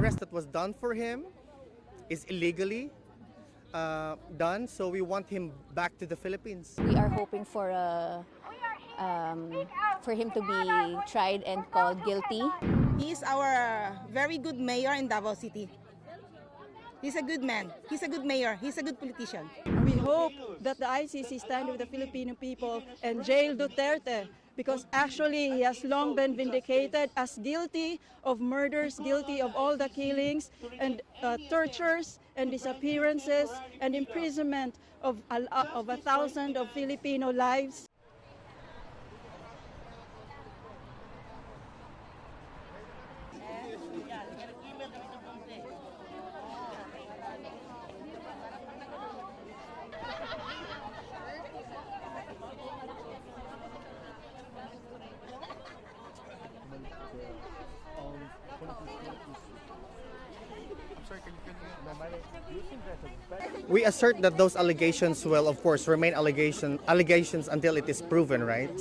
arrest that was done for him is illegally done, so we want him back to the Philippines. We are hoping for him to be tried and called guilty. He is our very good mayor in Davao City. He's a good man. He's a good mayor. He's a good politician. We hope that the ICC stand with the Filipino people and jail Duterte, because actually he has long been vindicated as guilty of murders, guilty of all the killings and tortures and disappearances and imprisonment of 1,000 of Filipino lives. We assert that those allegations will, of course, remain allegations until it is proven, right?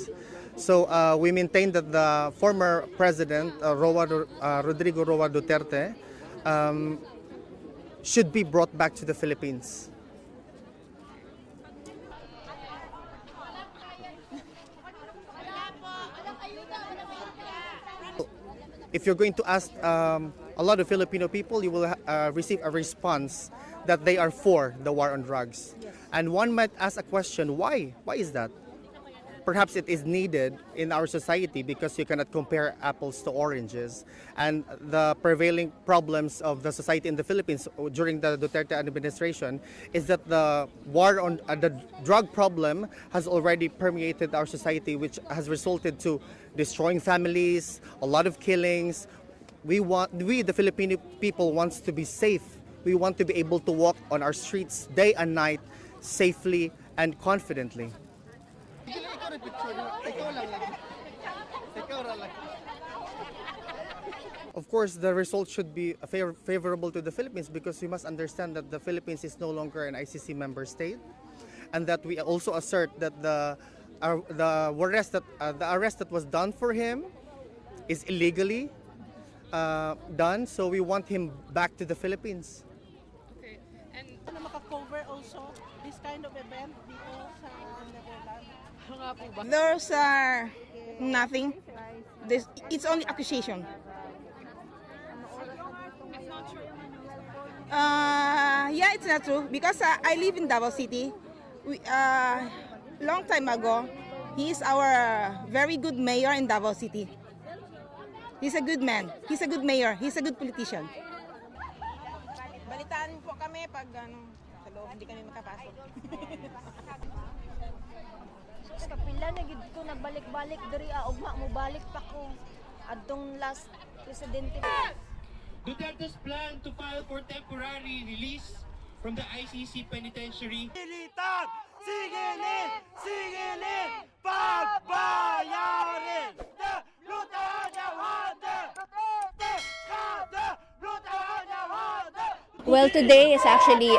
So we maintain that the former president, Rodrigo Duterte, should be brought back to the Philippines. If you're going to ask a lot of Filipino people, you will receive a response that they are for the war on drugs. Yes. And one might ask a question, why? Why is that? Perhaps it is needed in our society because you cannot compare apples to oranges. And the prevailing problems of the society in the Philippines during the Duterte administration is that the war on the drug problem has already permeated our society, which has resulted to destroying families, a lot of killings. We, the Filipino people, wants to be safe. We want to be able to walk on our streets day and night safely and confidently. Of course, the result should be favorable to the Philippines, because we must understand that the Philippines is no longer an ICC member state, and that we also assert that the arrest that was done for him is illegally done, so we want him back to the Philippines. Okay, and maka-cover also this kind of event dito sa Netherlands? There's nothing. It's only accusation. Yeah, it's not true, because I live in Davao City. Long time ago, he is our very good mayor in Davao City. He's a good man. He's a good mayor. He's a good politician. Balitaan po kami pag sa loob hindi kami makapasok. Kapila na gid ko nagbalik-balik diri ugma mo balik pa ko adtong last presidente. Duterte's plan to file for temporary release from the ICC penitentiary. Militar, sigilin, sigilin, pagbayarin! Well, today is actually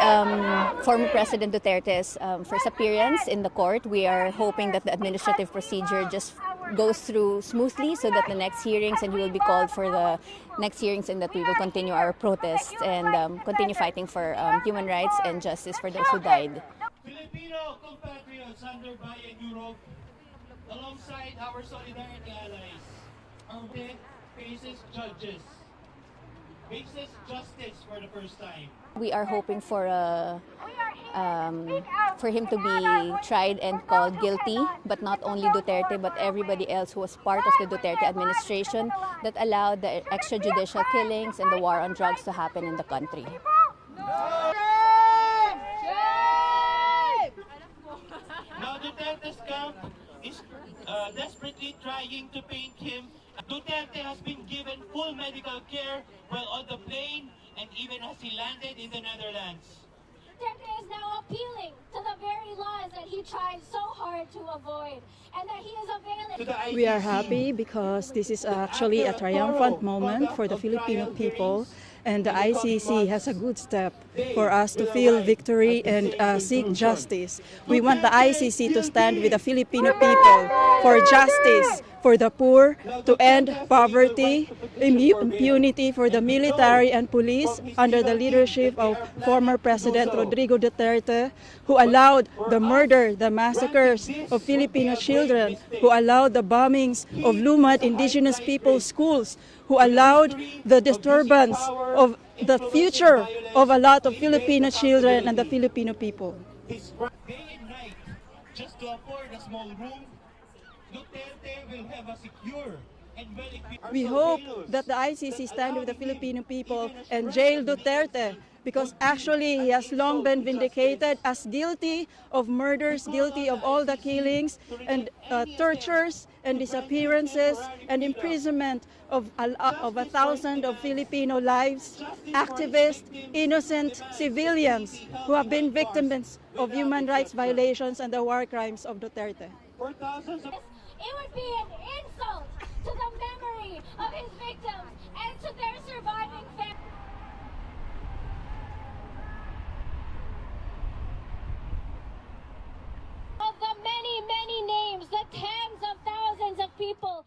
former President Duterte's first appearance in the court. We are hoping that the administrative procedure just goes through smoothly, so that the next hearings, and he will be called for the next hearings, and that we will continue our protests and continue fighting for human rights and justice for those who died. Filipino compatriots under Bayan Europe, alongside our solidarity allies, our death faces justice for the first time. We are hoping for him to be tried and called guilty, but not only Duterte, but everybody else who was part of the Duterte administration that allowed the extrajudicial killings and the war on drugs to happen in the country. Now Duterte's camp is desperately trying to paint him. Duterte has been given full medical care while on the plane and even as he landed in the Netherlands. Duterte is now appealing to the very laws that he tried so hard to avoid, and that he is availing. We are happy because this is actually a triumphant moment for the Filipino people, and the ICC has a good step for us to feel victory and seek justice. We want the ICC to stand with the Filipino people for justice, for the poor, to end poverty, impunity for the military and police under the leadership of former President Rodrigo Duterte, who allowed the murder, the massacres of Filipino children, who allowed the bombings of Lumad indigenous people's schools, who allowed the disturbance of the future of a lot of Filipino children and the Filipino people. Day and night, just to afford a small room, Duterte will have a secure and well-equipped. We hope that the ICC stand with the Filipino people and jail Duterte, because actually he has long been vindicated as guilty of murders, guilty of all the killings and tortures and disappearances and imprisonment of 1,000 of Filipino lives, activists, innocent civilians who have been victims of human rights violations and the war crimes of Duterte. It would be an insult to the memory of his victims and to their surviving families. Of the many, many names, the tens of thousands of people